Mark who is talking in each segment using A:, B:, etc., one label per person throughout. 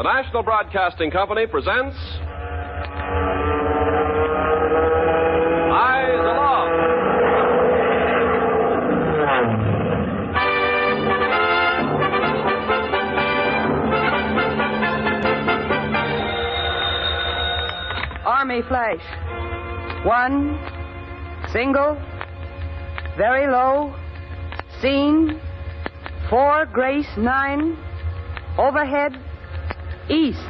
A: The National Broadcasting Company presents Eyes Aloft.
B: Army flash. 1, single, very low, scene, 4, Grace 9, overhead, east.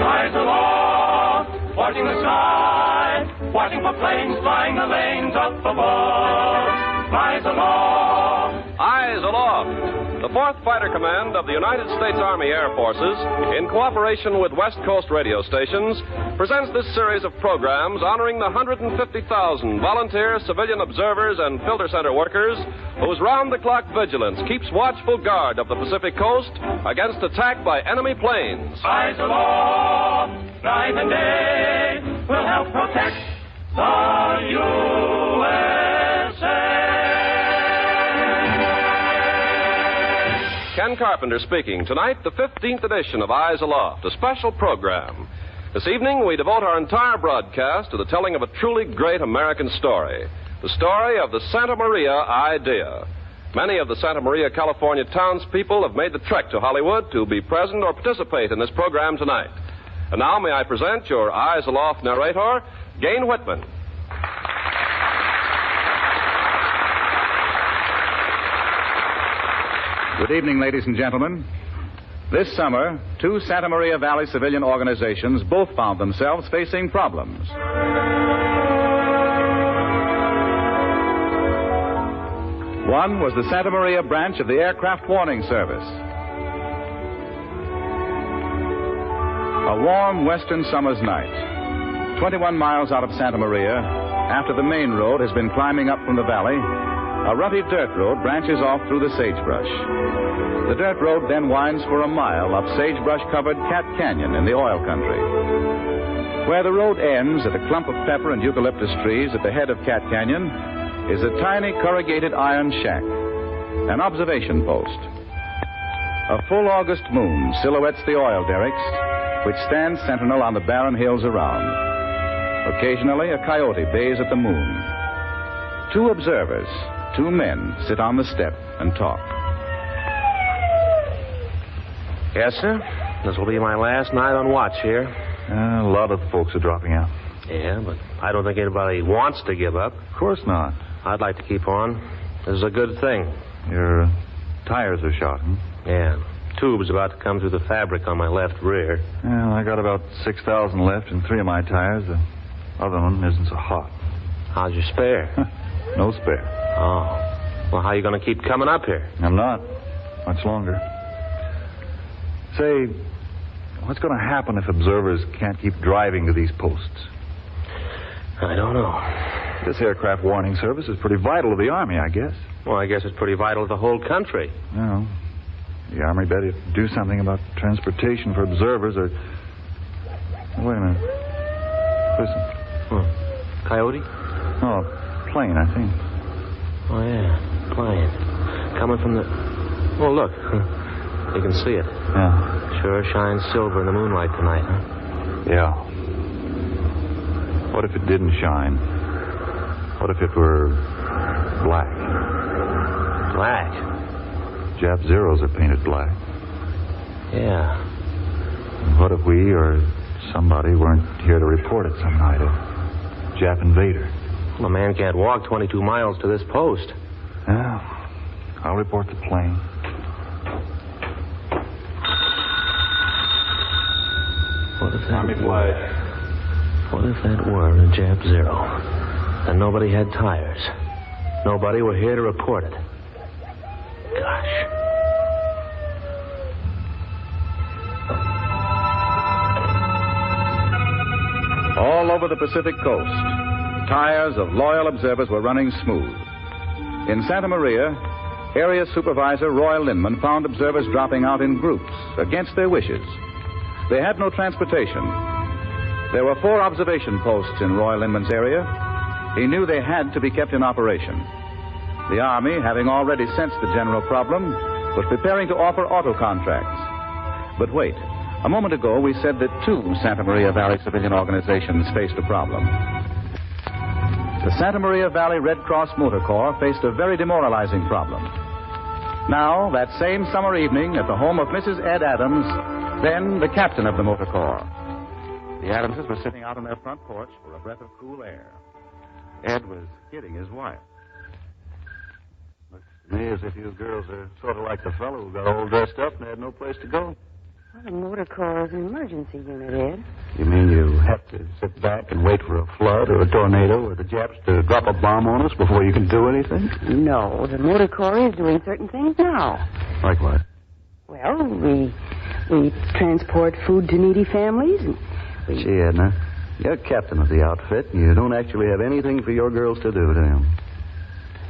C: Eyes aloft, watching the sky, watching for planes flying the lanes up above. Eyes aloft.
A: Eyes Aloft. The 4th Fighter Command of the United States Army Air Forces, in cooperation with West Coast radio stations, presents this series of programs honoring the 150,000 volunteer civilian observers and filter center workers whose round-the-clock vigilance keeps watchful guard of the Pacific Coast against attack by enemy planes.
C: Eyes aloft, night and day, will help protect the USA.
A: Ken Carpenter speaking. Tonight, the 15th edition of Eyes Aloft, a special program. This evening, we devote our entire broadcast to the telling of a truly great American story, the story of the Santa Maria Idea. Many of the Santa Maria, California townspeople have made the trek to Hollywood to be present or participate in this program tonight. And now, may I present your Eyes Aloft narrator, Gain Whitman.
D: Good evening, ladies and gentlemen. This summer, 2 Santa Maria Valley civilian organizations both found themselves facing problems. One was the Santa Maria branch of the Aircraft Warning Service. A warm western summer's night, 21 miles out of Santa Maria, after the main road has been climbing up from the valley, a rutty dirt road branches off through the sagebrush. The dirt road then winds for a mile up sagebrush-covered Cat Canyon in the oil country. Where the road ends at a clump of pepper and eucalyptus trees at the head of Cat Canyon is a tiny corrugated iron shack, an observation post. A full August moon silhouettes the oil derricks, which stand sentinel on the barren hills around. Occasionally, a coyote bays at the moon. 2 observers, 2 men, sit on the step and talk.
E: Yes, sir. This will be my last night on watch here.
F: A lot of folks are dropping out.
E: Yeah, but I don't think anybody wants to give up.
F: Of course not.
E: I'd like to keep on. This is a good thing.
F: Your tires are shot, huh?
E: Yeah. Tube's about to come through the fabric on my left rear.
F: Well, I got about 6,000 left in 3 of my tires. The other one isn't so hot.
E: How's your spare?
F: No spare.
E: Oh. Well, how are you going to keep coming up here?
F: I'm not. Much longer. Say, what's going to happen if observers can't keep driving to these posts?
E: I don't know.
F: This aircraft warning service is pretty vital to the Army, I guess.
E: Well, I guess it's pretty vital to the whole country.
F: Well, the Army better do something about transportation for observers or... Wait a minute. Listen.
E: Coyote?
F: Oh, plane, I think.
E: Oh, yeah. Plane. Coming from the... Oh, look. You can see it.
F: Yeah.
E: Sure shines silver in the moonlight tonight, huh?
F: Yeah. What if it didn't shine? What if it were black?
E: Black?
F: Jap Zeros are painted black.
E: Yeah.
F: And what if we or somebody weren't here to report it some night? A Jap invader.
E: Well, a man can't walk 22 miles to this post.
F: Yeah. I'll report the plane.
E: What if that
F: Army flag.
E: What if that were a Jap Zero? And nobody had tires. Nobody were here to report it. Gosh.
D: All over the Pacific coast, tires of loyal observers were running smooth. In Santa Maria, Area Supervisor Roy Linman found observers dropping out in groups against their wishes. They had no transportation. There were 4 observation posts in Roy Linman's area. He knew they had to be kept in operation. The Army, having already sensed the general problem, was preparing to offer auto contracts. But wait. A moment ago, we said that 2 Santa Maria Valley civilian organizations faced a problem. The Santa Maria Valley Red Cross Motor Corps faced a very demoralizing problem. Now, that same summer evening at the home of Mrs. Ed Adams, then the captain of the motor corps. The Adamses were sitting out on their front porch for a breath of cool air. Ed was kidding his wife.
G: Looks to me as if you girls are sort of like the fellow who got all dressed up and had no place to go.
B: Well, the motor corps is an emergency unit, Ed.
G: You mean you have to sit back and wait for a flood or a tornado or the Japs to drop a bomb on us before you can do anything?
B: No, the motor corps is doing certain things now.
G: Like what?
B: Well, we transport food to needy families. And
G: Gee, Edna, you're captain of the outfit, and you don't actually have anything for your girls to do, do you?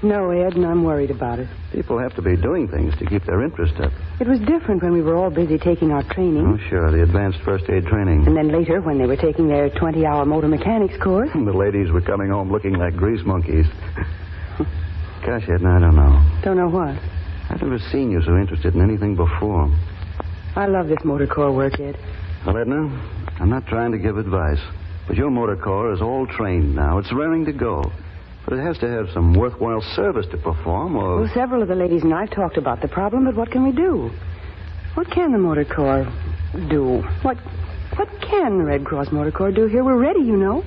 B: No, Ed, and I'm worried about it.
G: People have to be doing things to keep their interest up.
B: It was different when we were all busy taking our training.
G: Oh, sure, the advanced first aid training.
B: And then later, when they were taking their 20-hour motor mechanics course.
G: The ladies were coming home looking like grease monkeys. Gosh, Edna, I don't know.
B: Don't know what?
G: I've never seen you so interested in anything before.
B: I love this motor corps work, Ed.
G: Well, Edna, I'm not trying to give advice, but your motor corps is all trained now. It's raring to go. But it has to have some worthwhile service to perform, or...
B: Well, several of the ladies and I have talked about the problem, but what can we do? What can the motor corps do? What can the Red Cross Motor Corps do here? We're ready, you know.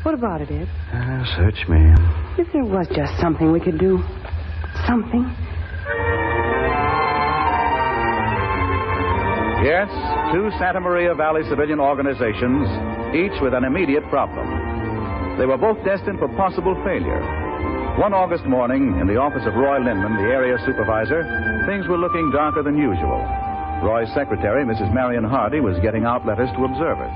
B: What about it, Ed?
G: Search me.
B: If there was just something we could do. Something.
D: Yes, 2 Santa Maria Valley civilian organizations, each with an immediate problem. They were both destined for possible failure. One August morning, in the office of Roy Lindman, the area supervisor, things were looking darker than usual. Roy's secretary, Mrs. Marion Hardy, was getting out letters to observers.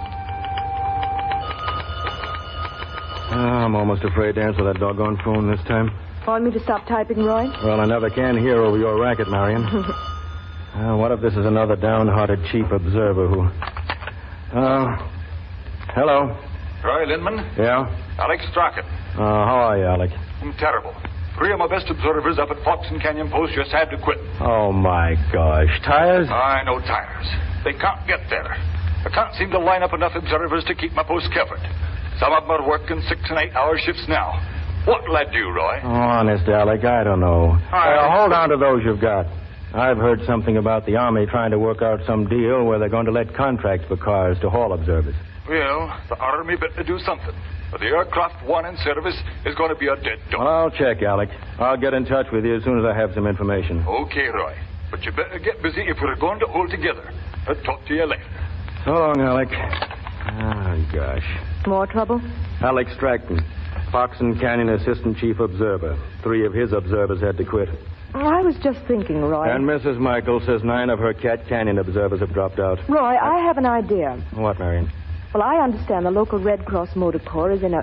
E: I'm almost afraid to answer that doggone phone this time.
H: Want me to stop typing, Roy?
E: Well, I never can hear over your racket, Marion. What if this is another downhearted chief observer who... hello?
I: Roy Lindman?
E: Yeah?
I: Alex Strockett.
E: How are you, Alec?
I: I'm terrible. 3 of my best observers up at Fox and Canyon Post just had to quit.
E: Oh, my gosh. Tires?
I: I know tires. They can't get there. I can't seem to line up enough observers to keep my post covered. Some of them are working 6 and 8 hour shifts now. What'll I do, Roy?
E: Oh, honest, Alec, I don't know. Hold on to those you've got. I've heard something about the Army trying to work out some deal where they're going to let contracts for cars to haul observers.
I: Well, the Army better do something. But the aircraft one in service is going to be a dead dog.
E: Well, I'll check, Alec. I'll get in touch with you as soon as I have some information.
I: Okay, Roy. But you better get busy if we're going to hold together. I'll talk to you later.
E: So long, Alec. Oh, gosh.
H: More trouble?
E: Alex Stratton, Fox and Canyon Assistant Chief Observer. 3 of his observers had to quit.
H: I was just thinking, Roy.
E: And Mrs. Michael says 9 of her Cat Canyon observers have dropped out.
H: Roy, I have an idea.
E: What, Marion?
H: Well, I understand the local Red Cross Motor Corps is in a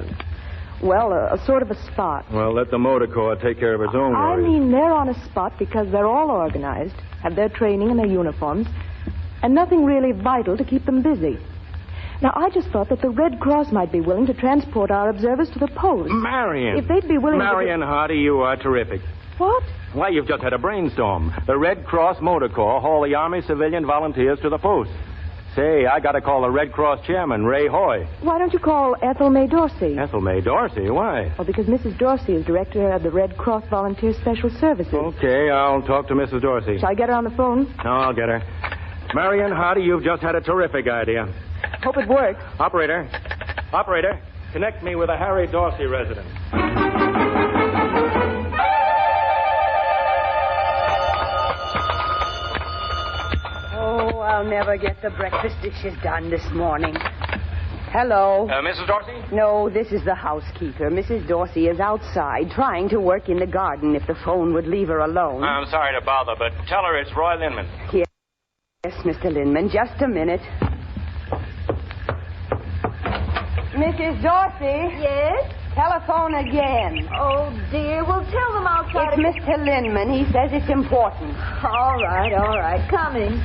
H: sort of a spot.
E: Well, let the Motor Corps take care of its own
H: I
E: worries.
H: mean, they're on a spot because they're all organized, have their training and their uniforms, and nothing really vital to keep them busy. Now, I just thought that the Red Cross might be willing to transport our observers to the post.
E: Marion!
H: If they'd be willing
E: Marion Hardy, you are terrific.
H: What?
E: Why, you've just had a brainstorm. The Red Cross Motor Corps haul the Army civilian volunteers to the post. Say, I got to call the Red Cross chairman, Ray Hoy.
H: Why don't you call Ethel May Dorsey?
E: Ethel May Dorsey? Why?
H: Well, because Mrs. Dorsey is director of the Red Cross Volunteer Special Services.
E: Okay, I'll talk to Mrs. Dorsey.
H: Shall I get her on the phone?
E: No, I'll get her. Marion Hardy, you've just had a terrific idea.
H: Hope it works.
E: Operator, connect me with a Harry Dorsey resident.
B: Oh, I'll never get the breakfast dishes done this morning. Hello.
I: Mrs. Dorsey?
B: No, this is the housekeeper. Mrs. Dorsey is outside trying to work in the garden if the phone would leave her alone.
I: I'm sorry to bother, but tell her it's Roy Lindman.
B: Yes, Mr. Lindman, just a minute. Mrs. Dorsey?
H: Yes?
B: Telephone again.
H: Oh, dear. Well, tell them I'll try
B: It's Mr. Lindman. He says it's important.
H: All right. Coming.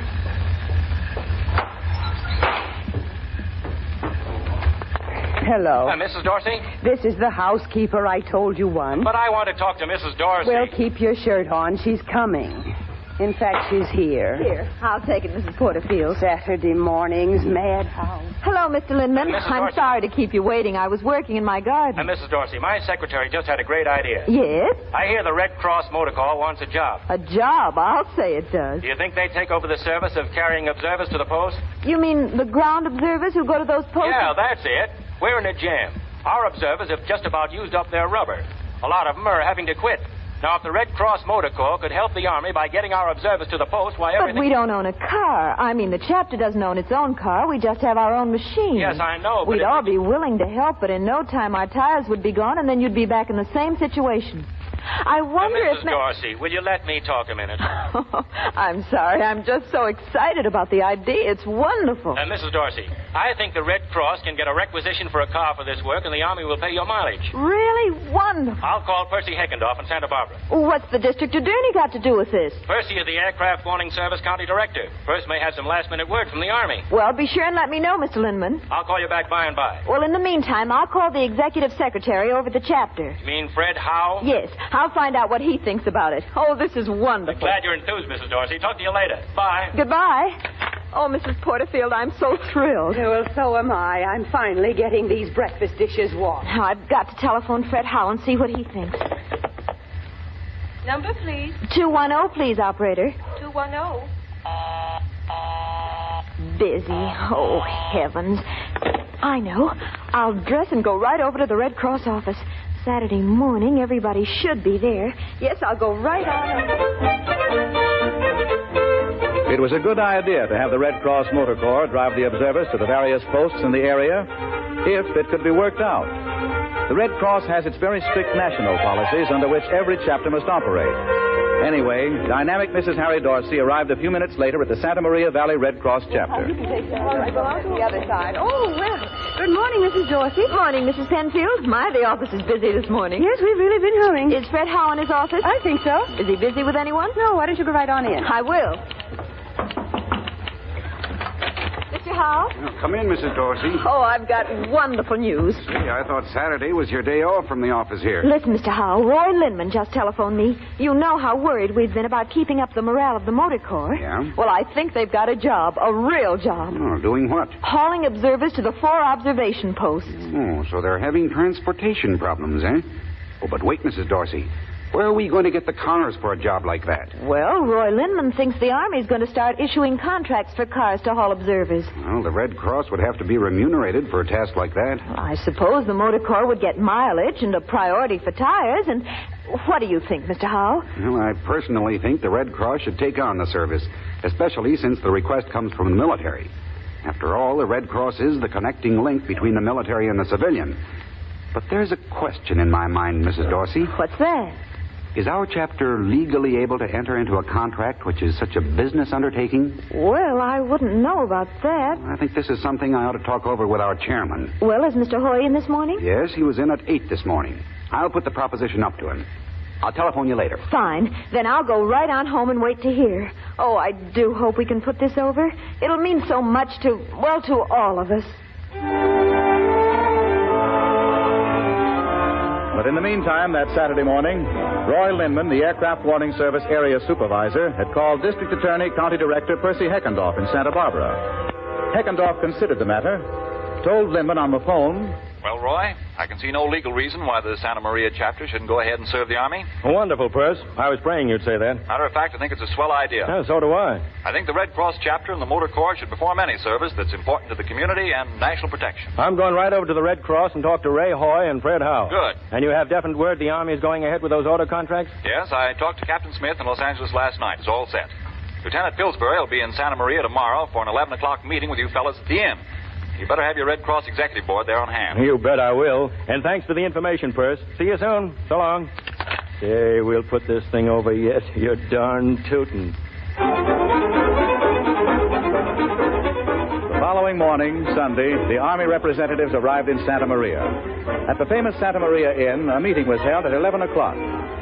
B: Hello.
I: Mrs. Dorsey?
B: This is the housekeeper I told you once.
I: But I want to talk to Mrs. Dorsey.
B: Well, keep your shirt on. She's coming. In fact, she's here.
H: Here, I'll take it, Mrs. Porterfield.
B: Saturday mornings, madhouse.
H: Hello, Mr. Lindman.
J: Mrs.
H: I'm
J: Dorsey.
H: sorry to keep you waiting. I was working in my garden.
J: Mrs. Dorsey, my secretary just had a great idea.
H: Yes?
J: I hear the Red Cross Motor Corps wants a job.
H: A job, I'll say it does.
J: Do you think they take over the service of carrying observers to the post?
H: You mean the ground observers who go to those posts?
J: Yeah, that's it. We're in a jam. Our observers have just about used up their rubber. A lot of them are having to quit. Now, if the Red Cross Motor Corps could help the Army by getting our observers to the post, why everything...
H: But we don't own a car. I mean, the chapter doesn't own its own car. We just have our own machine.
J: Yes, I know, but...
H: We'd all be willing to help, but in no time our tires would be gone, and then you'd be back in the same situation. I wonder
J: Mrs.
H: if...
J: Dorsey, will you let me talk a minute?
H: I'm sorry. I'm just so excited about the idea. It's wonderful.
J: Mrs. Dorsey, I think the Red Cross can get a requisition for a car for this work, and the Army will pay your mileage.
H: Really wonderful.
J: I'll call Percy Heckendorf in Santa Barbara.
H: What's the district attorney got to do with this?
J: Percy is the Aircraft Warning Service County Director. Percy may have some last-minute word from the Army.
H: Well, be sure and let me know, Mr. Lindman.
J: I'll call you back by and by.
H: Well, in the meantime, I'll call the executive secretary over at the chapter.
J: You mean Fred Howe?
H: Yes, I'll find out what he thinks about it. Oh, this is wonderful.
J: Glad you're enthused, Mrs. Dorsey. Talk to you later. Bye.
H: Goodbye. Oh, Mrs. Porterfield, I'm so thrilled.
B: Well, so am I. I'm finally getting these breakfast dishes washed.
H: Now, I've got to telephone Fred Howe and see what he thinks.
K: Number, please.
H: 210, please, operator.
K: 210.
H: Busy. Oh, heavens. I know. I'll dress and go right over to the Red Cross office. Saturday morning, everybody should be there. Yes, I'll go right on.
D: It was a good idea to have the Red Cross Motor Corps drive the observers to the various posts in the area if it could be worked out. The Red Cross has its very strict national policies under which every chapter must operate. Anyway, dynamic Mrs. Harry Dorsey arrived a few minutes later at the Santa Maria Valley Red Cross chapter.
H: All right, well, I'll go the other side. Oh, well.
B: Good morning, Mrs. Dorsey.
H: Morning, Mrs. Penfield. My, the office is busy this morning.
B: Yes, we've really been hurrying.
H: Is Fred Howe in his office?
B: I think so.
H: Is he busy with anyone?
B: No, why don't you go right on in?
H: I will. Mr. Howe?
L: Come in, Mrs. Dorsey.
H: Oh, I've got wonderful news.
L: Gee, I thought Saturday was your day off from the office here.
H: Listen, Mr. Howe, Roy Lindman just telephoned me. You know how worried we've been about keeping up the morale of the Motor Corps.
L: Yeah?
H: Well, I think they've got a job, a real job.
L: Oh, doing what?
H: Hauling observers to the 4 observation posts.
L: Oh, so they're having transportation problems, eh? Oh, but wait, Mrs. Dorsey. Where are we going to get the cars for a job like that?
H: Well, Roy Lindman thinks the Army's going to start issuing contracts for cars to haul observers.
L: Well, the Red Cross would have to be remunerated for a task like that.
H: Well, I suppose the Motor Corps would get mileage and a priority for tires, and what do you think, Mr. Howe?
L: Well, I personally think the Red Cross should take on the service, especially since the request comes from the military. After all, the Red Cross is the connecting link between the military and the civilian. But there's a question in my mind, Mrs. Dorsey.
H: What's that?
L: Is our chapter legally able to enter into a contract which is such a business undertaking?
H: Well, I wouldn't know about that.
L: I think this is something I ought to talk over with our chairman.
H: Well, is Mr. Hoy in this morning?
L: Yes, he was in at 8 this morning. I'll put the proposition up to him. I'll telephone you later.
H: Fine. Then I'll go right on home and wait to hear. Oh, I do hope we can put this over. It'll mean so much to all of us.
D: But in the meantime, that Saturday morning, Roy Lindman, the Aircraft Warning Service Area Supervisor, had called District Attorney County Director Percy Heckendorf in Santa Barbara. Heckendorf considered the matter, told Lindman on the phone...
I: Well, Roy, I can see no legal reason why the Santa Maria chapter shouldn't go ahead and serve the Army.
E: Wonderful, Perce. I was praying you'd say that.
I: Matter of fact, I think it's a swell idea.
E: Yeah, so do I.
I: I think the Red Cross chapter and the Motor Corps should perform any service that's important to the community and national protection.
E: I'm going right over to the Red Cross and talk to Ray Hoy and Fred Howe.
I: Good.
E: And you have definite word the Army is going ahead with those order contracts?
I: Yes, I talked to Captain Smith in Los Angeles last night. It's all set. Lieutenant Pillsbury will be in Santa Maria tomorrow for an 11 o'clock meeting with you fellas at the inn. You better have your Red Cross executive board there on hand.
E: You bet I will. And thanks for the information, Perce. See you soon. So long. Say, we'll put this thing over yet. You're darn tootin'.
D: The following morning, Sunday, the Army representatives arrived in Santa Maria. At the famous Santa Maria Inn, a meeting was held at 11 o'clock.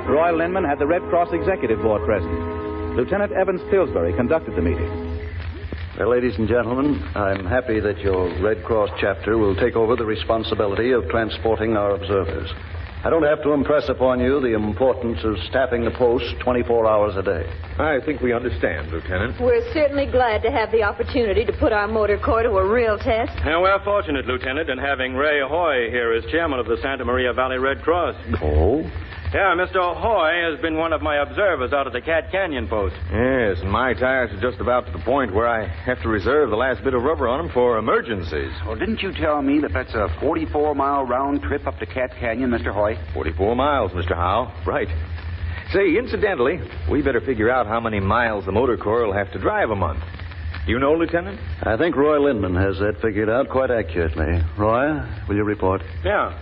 D: Roy Lindman had the Red Cross executive board present. Lieutenant Evans Pillsbury conducted the meeting.
G: Well, ladies and gentlemen, I'm happy that your Red Cross chapter will take over the responsibility of transporting our observers. I don't have to impress upon you the importance of staffing the post 24 hours a day.
K: I think we understand, Lieutenant.
M: We're certainly glad to have the opportunity to put our motor corps to a real test.
J: And we're fortunate, Lieutenant, in having Ray Hoy here as chairman of the Santa Maria Valley Red Cross.
G: Oh?
J: Yeah, Mr. Hoy has been one of my observers out at the Cat Canyon post.
K: Yes, and my tires are just about to the point where I have to reserve the last bit of rubber on them for emergencies.
L: Well, didn't you tell me that that's a 44-mile round trip up to Cat Canyon, Mr. Hoy?
K: 44 miles, Mr. Howe. Right. Say, incidentally, we better figure out how many miles the motor corps will have to drive a month. You know, Lieutenant?
G: I think Roy Lindman has that figured out quite accurately. Roy, will you report?
J: Yeah.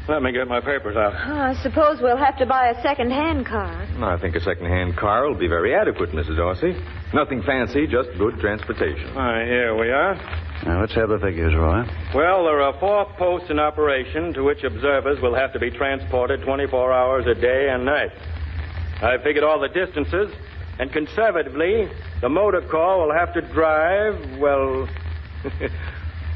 J: Let me get my papers out.
M: I suppose we'll have to buy a second-hand car.
K: I think a second-hand car will be very adequate, Mrs. Dorsey. Nothing fancy, just good transportation.
J: Here we are.
G: Now, let's have the figures, Roy.
J: Well, there are 4 posts in operation to which observers will have to be transported 24 hours a day and night. I figured all the distances, and conservatively, the motor corps will have to drive, well,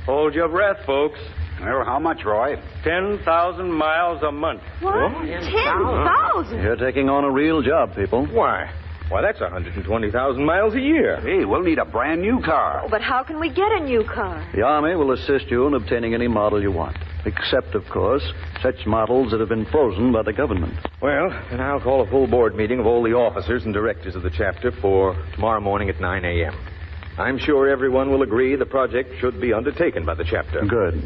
J: hold your breath, folks.
L: Well, how much, Roy?
J: 10,000 miles a month.
M: What? 10,000?
G: You're taking on a real job, people.
K: Why, that's 120,000 miles a year.
L: Hey, we'll need a brand new car.
M: Oh, but how can we get a new car?
G: The Army will assist you in obtaining any model you want, except, of course, such models that have been frozen by the government.
K: Well, then I'll call a full board meeting of all the officers and directors of the chapter for tomorrow morning at 9 a.m. I'm sure everyone will agree the project should be undertaken by the chapter.
G: Good.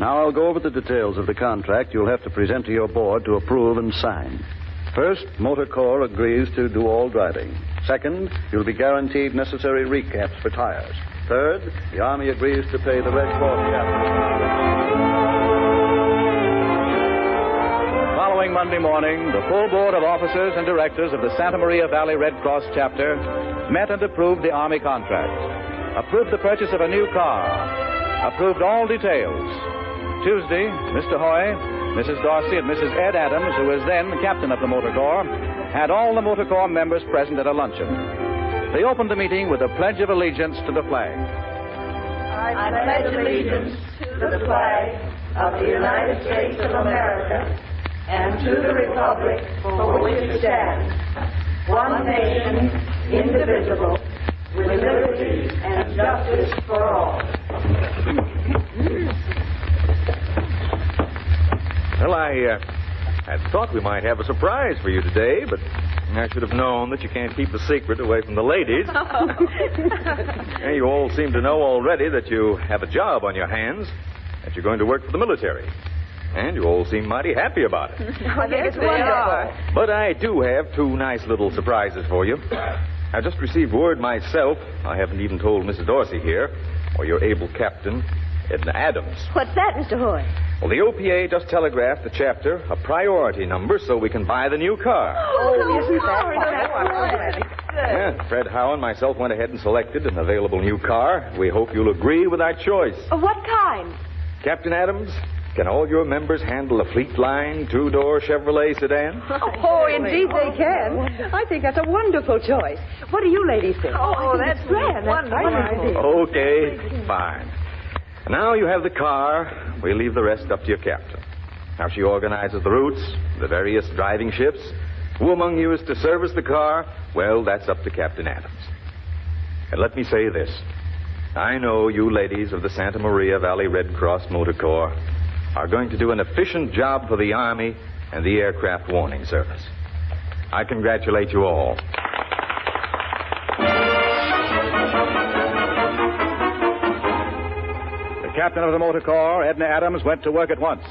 G: Now I'll go over the details of the contract you'll have to present to your board to approve and sign. First, Motor Corps agrees to do all driving. Second, you'll be guaranteed necessary recaps for tires. Third, the Army agrees to pay the Red Cross captain. Following Monday morning, the full board of officers and directors of the Santa Maria Valley Red Cross chapter met and approved the Army contract, approved the purchase of a new car, approved all details. Tuesday, Mr. Hoy, Mrs. Dorsey, and Mrs. Ed Adams, who was then the captain of the Motor Corps, had all the Motor Corps members present at a luncheon. They opened the meeting with a pledge of allegiance to the flag.
N: I pledge allegiance to the flag of the United States of America and to the republic for which it stands, one nation, indivisible, with liberty and justice for all.
K: Well, I thought we might have a surprise for you today, but I should have known that you can't keep a secret away from the ladies. And you all seem to know already that you have a job on your hands, that you're going to work for the military. And you all seem mighty happy about it.
M: I think it's wonderful.
K: But I do have 2 nice little surprises for you. I just received word myself. I haven't even told Mrs. Dorsey here, or your able captain, Edna Adams.
M: What's that, Mr. Hoy?
K: Well, the OPA just telegraphed the chapter a priority number so we can buy the new car.
N: Isn't that wonderful?
K: Yeah, Fred Howe and myself went ahead and selected an available new car. We hope you'll agree with our choice.
H: What kind?
K: Captain Adams, can all your members handle a Fleet Line 2-door Chevrolet sedan?
B: Oh, indeed they can. I think that's a wonderful choice. What do you ladies think?
N: Oh, that's grand. That's wonderful.
K: Okay, fine. Now you have the car. We'll leave the rest up to your captain. How she organizes the routes, the various driving shifts, who among you is to service the car, well, that's up to Captain Adams. And let me say this. I know you ladies of the Santa Maria Valley Red Cross Motor Corps are going to do an efficient job for the Army and the Aircraft Warning Service. I congratulate you all.
G: The captain of the Motor Corps, Edna Adams, went to work at once.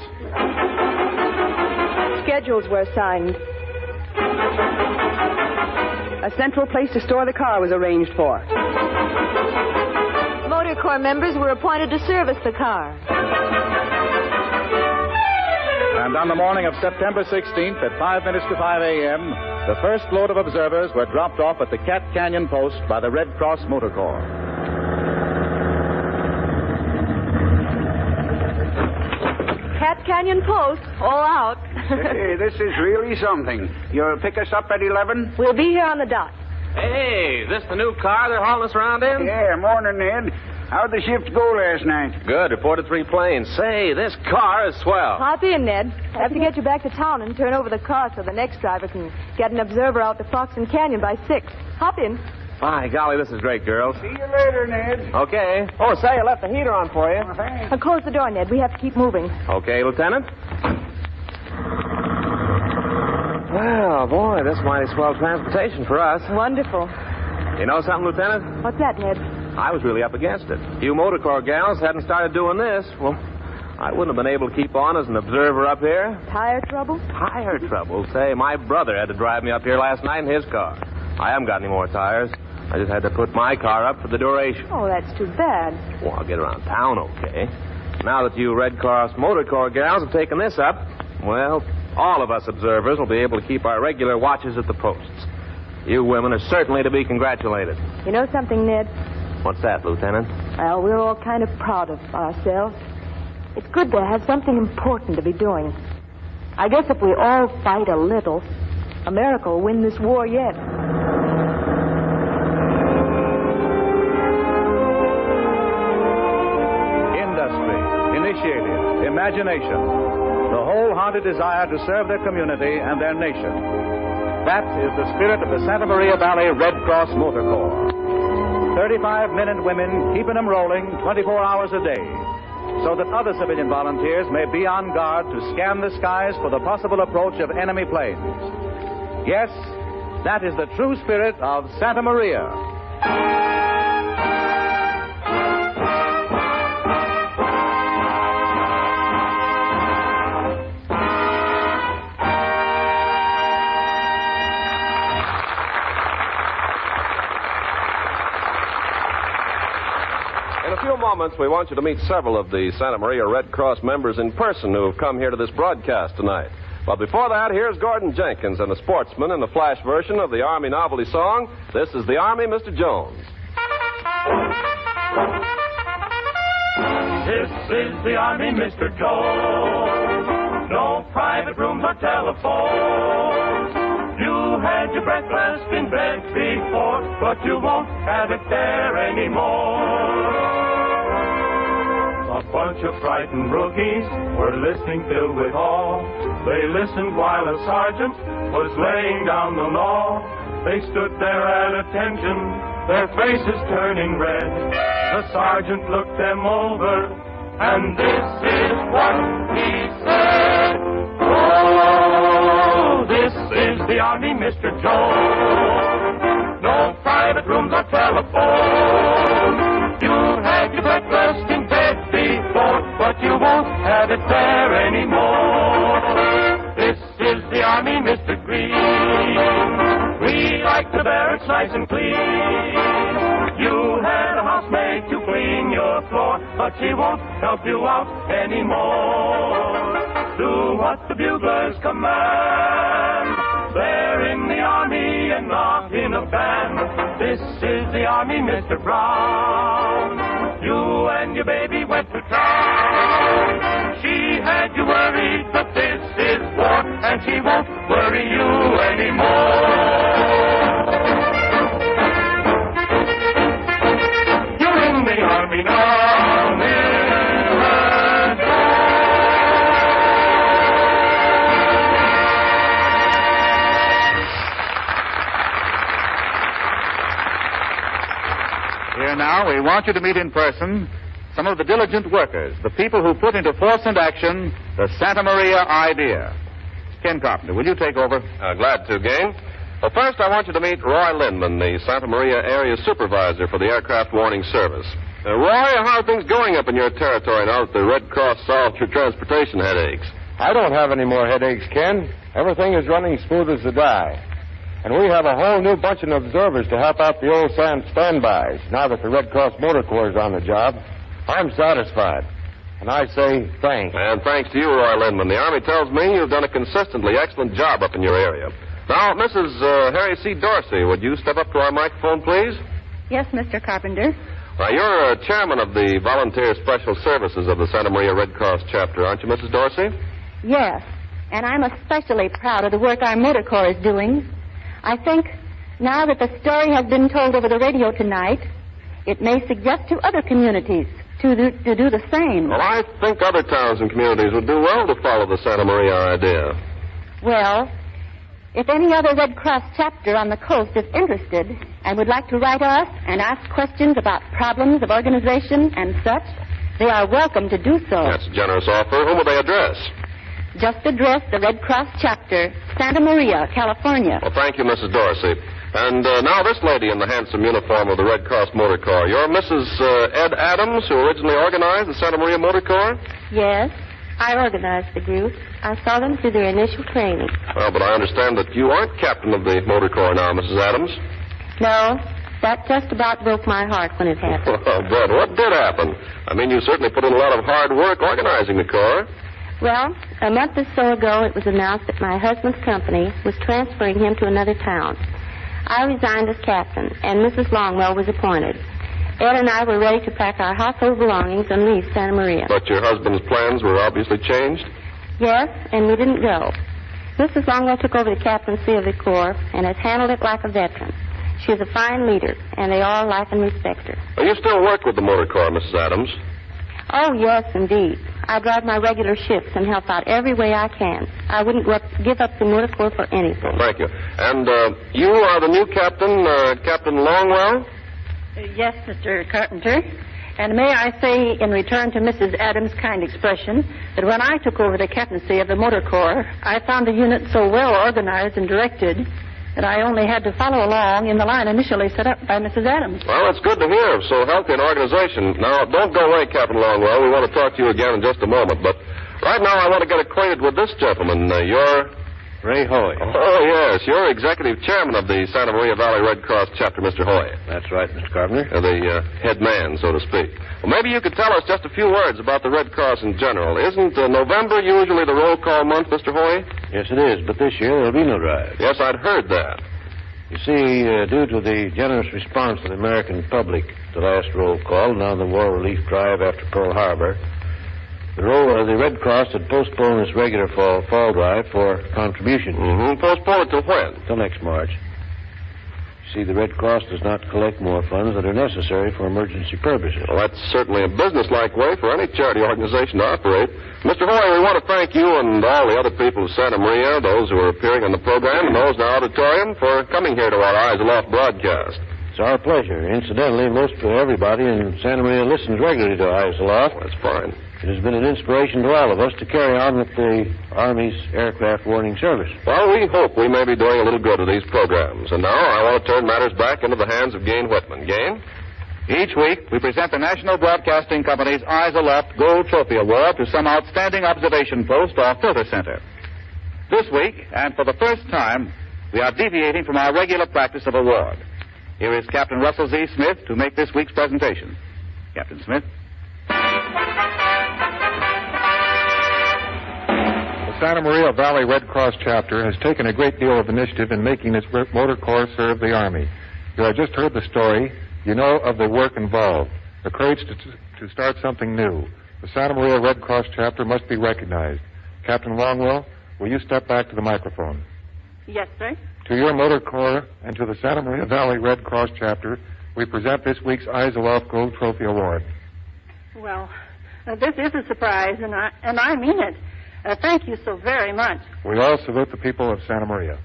B: Schedules were assigned. A central place to store the car was arranged for.
M: Motor Corps members were appointed to service the car.
G: And on the morning of September 16th at 5 minutes to 5 a.m., the first load of observers were dropped off at the Cat Canyon post by the Red Cross Motor Corps.
H: Cat Canyon Post, all out.
L: Hey, this is really something. You'll pick us up at 11?
H: We'll be here on the dot.
J: Hey, is this the new car they're hauling us around in?
L: Yeah, morning, Ned. How'd the shift go last night?
K: Good. Reported 3 planes. Say, this car is swell.
H: Hop in, Ned. I have to get you back to town and turn over the car so the next driver can get an observer out to Fox and Canyon by 6. Hop in.
K: By golly, this is great, girls.
L: See you later, Ned.
K: Okay. Oh, say, I left the heater on for you.
L: Oh, thanks.
H: Close the door, Ned. We have to keep moving.
K: Okay, Lieutenant. Well, boy, this is mighty swell transportation for us.
H: Wonderful.
K: You know something, Lieutenant?
H: What's that, Ned?
K: I was really up against it. If you motor corps gals hadn't started doing this, well, I wouldn't have been able to keep on as an observer up here.
H: Tire trouble?
K: Tire trouble? Say, my brother had to drive me up here last night in his car. I haven't got any more tires. I just had to put my car up for the duration.
H: Oh, that's too bad.
K: Well, I'll get around town okay. Now that you Red Cross Motor Corps gals have taken this up, well, all of us observers will be able to keep our regular watches at the posts. You women are certainly to be congratulated.
H: You know something, Ned?
K: What's that, Lieutenant?
H: Well, we're all kind of proud of ourselves. It's good to have something important to be doing. I guess if we all fight a little, America will win this war yet.
G: Industry, initiative, imagination, the wholehearted desire to serve their community and their nation. That is the spirit of the Santa Maria Valley Red Cross Motor Corps. 35 men and women keeping them rolling 24 hours a day so that other civilian volunteers may be on guard to scan the skies for the possible approach of enemy planes. Yes, that is the true spirit of Santa Maria.
A: In a few moments, we want you to meet several of the Santa Maria Red Cross members in person who have come here to this broadcast tonight. But before that, here's Gordon Jenkins and the Sportsman in the flash version of the Army novelty song, This is the Army, Mr. Jones.
C: This is the Army, Mr. Jones. No private rooms or telephones. You had your breakfast in bed before, but you won't have it there anymore. A bunch of frightened rookies were listening filled with awe. They listened while a sergeant was laying down the law. They stood there at attention, their faces turning red. The sergeant looked them over, and this is what he said. Oh, this is the Army, Mr. Jones. No private rooms or telephone. You had your breakfast in bed before, but you won't have it there anymore. This is the Army, Mr. Green. We like the barracks nice and clean. You had a housemaid to clean your floor, but she won't help you out anymore. Do what the buglers command. They're in the Army and not in a band. This is the Army, Mr. Brown. You and your baby went to town. She had you worried, but this is war, and she won't worry you anymore. You're in the Army now, never go.
G: Here now, we want you to meet in person some of the diligent workers, the people who put into force and action the Santa Maria idea. Ken Carpenter, will you take over?
A: Glad to, Gain. Well, first, I want you to meet Roy Lindman, the Santa Maria Area Supervisor for the Aircraft Warning Service. Roy, how are things going up in your territory now that the Red Cross solved your transportation headaches?
E: I don't have any more headaches, Ken. Everything is running smooth as a die. And we have a whole new bunch of observers to help out the old standbys now that the Red Cross Motor Corps is on the job. I'm satisfied. And I say thanks.
A: And thanks to you, Roy Lindman. The Army tells me you've done a consistently excellent job up in your area. Now, Mrs. Harry C. Dorsey, would you step up to our microphone, please?
O: Yes, Mr. Carpenter.
A: You're chairman of the Volunteer Special Services of the Santa Maria Red Cross chapter, aren't you, Mrs. Dorsey?
O: Yes, and I'm especially proud of the work our motor corps is doing. I think now that the story has been told over the radio tonight, It may suggest to other communities to do the same.
A: Well, I think other towns and communities would do well to follow the Santa Maria idea.
O: Well, if any other Red Cross chapter on the coast is interested and would like to write us and ask questions about problems of organization and such, they are welcome to do so.
A: That's a generous offer. Whom will they address?
O: Just address the Red Cross chapter, Santa Maria, California.
A: Well, thank you, Mrs. Dorsey. And now this lady in the handsome uniform of the Red Cross Motor Corps. You're Mrs. Ed Adams, who originally organized the Santa Maria Motor Corps?
O: Yes, I organized the group. I saw them through their initial training.
A: Well, but I understand that you aren't captain of the Motor Corps now, Mrs. Adams.
O: No, that just about broke my heart when it happened.
A: Well, but what did happen? I mean, you certainly put in a lot of hard work organizing the Corps.
O: Well, a month or so ago, it was announced that my husband's company was transferring him to another town. I resigned as captain, and Mrs. Longwell was appointed. Ed and I were ready to pack our household belongings and leave Santa Maria.
A: But your husband's plans were obviously changed?
O: Yes, and we didn't go. Mrs. Longwell took over the captaincy of the Corps and has handled it like a veteran. She is a fine leader, and they all like and respect her.
A: Well, you still work with the Motor Corps, Mrs. Adams?
O: Oh, yes, indeed. I drive my regular shifts and help out every way I can. I wouldn't give up the Motor Corps for anything.
A: Well, thank you. And you are the new captain, Captain Longwell?
P: Yes, Mr. Carpenter. And may I say, in return to Mrs. Adams' kind expression, that when I took over the captaincy of the Motor Corps, I found the unit so well organized and directed that I only had to follow along in the line initially set up by Mrs. Adams.
A: Well, it's good to hear of so healthy an organization. Now, don't go away, Captain Longwell. We want to talk to you again in just a moment. But right now, I want to get acquainted with this gentleman. You're...
Q: Ray Hoy.
A: Oh, yes. You're executive chairman of the Santa Maria Valley Red Cross chapter, Mr. Hoy.
Q: That's right, Mr. Carpenter.
A: The head man, so to speak. Well, maybe you could tell us just a few words about the Red Cross in general. Isn't November usually the roll call month, Mr. Hoy?
Q: Yes, it is, but this year there'll be no drive.
A: Yes, I'd heard that.
Q: You see, due to the generous response of the American public to the last roll call, now the war relief drive after Pearl Harbor, the Red Cross had postponed its regular fall drive for contributions.
A: Mm-hmm. Postponed till when?
Q: Till next March. You see, the Red Cross does not collect more funds that are necessary for emergency purposes.
A: Well, that's certainly a businesslike way for any charity organization to operate. Mr. Hoy, we want to thank you and all the other people of Santa Maria, those who are appearing on the program and those in our auditorium, for coming here to our Eyes Aloft broadcast.
Q: It's our pleasure. Incidentally, most everybody in Santa Maria listens regularly to Eyes Aloft.
A: That's fine.
Q: It has been an inspiration to all of us to carry on with the Army's aircraft warning service.
A: Well, we hope we may be doing a little good to these programs. And now I want to turn matters back into the hands of Gain Whitman. Gain?
D: Each week, we present the National Broadcasting Company's Eyes Aloft Gold Trophy Award to some outstanding observation post or filter center. This week, and for the first time, we are deviating from our regular practice of award. Here is Captain Russell Z. Smith to make this week's presentation. Captain Smith.
R: The Santa Maria Valley Red Cross chapter has taken a great deal of initiative in making its motor corps serve the Army. You have just heard the story. You know of the work involved, the courage to start something new. The Santa Maria Red Cross chapter must be recognized. Captain Longwell, will you step back to the microphone?
P: Yes, sir.
R: To your motor corps and to the Santa Maria Valley Red Cross chapter, we present this week's Eyes Aloft Gold Trophy Award.
P: Well, this is a surprise, and I mean it. Thank you so very much.
R: We all salute the people of Santa Maria.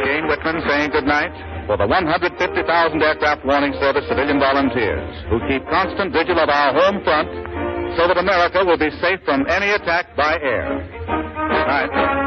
D: Jane Whitman saying good night for the 150,000 Aircraft Warning Service civilian volunteers who keep constant vigil of our home front so that America will be safe from any attack by air. Good night.